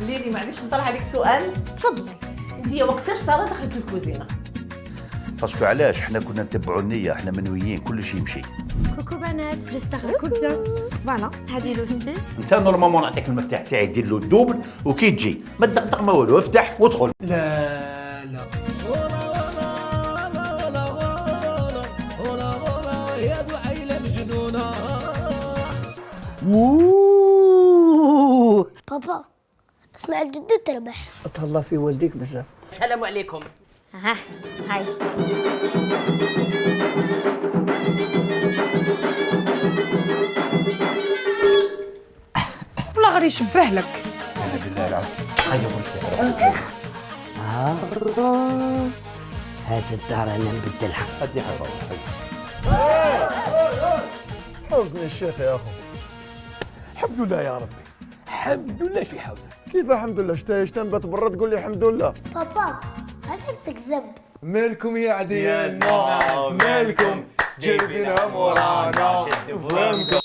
ليلي معليش نطرح عليك سؤال. تفضلي. انت وقتاش ساره دخلت الكوزينه؟ باسكو علاش حنا كنا نتبعوا النيه، حنا منويين كل شيء يمشي. كوكو بنات، جيسبر راكم بيان. فوالا هذه لوستي. انت نورمالمون نعطيك المفتاح تاعي دير له الدوبل وكي تجي ما تدقدق ما والو، افتح وادخل. لا لا يا دعيلة مجنونة. بابا اسمع الجدو تربح. تهلا في والديك بزاف. السلام عليكم. ها هاي. والله غير يشبه لك. هذه الدار انا نبدلها. هدي حبه حوزني الشيخ يا اخو. الحمد لله يا ربي، الحمد لله في حوزه. كيف الحمد لله؟ شتنبت برا تقول لي الحمد لله. بابا عشان تكذب. مالكم يا عديان؟ مالكم جايبينها مورانا؟ فهمكم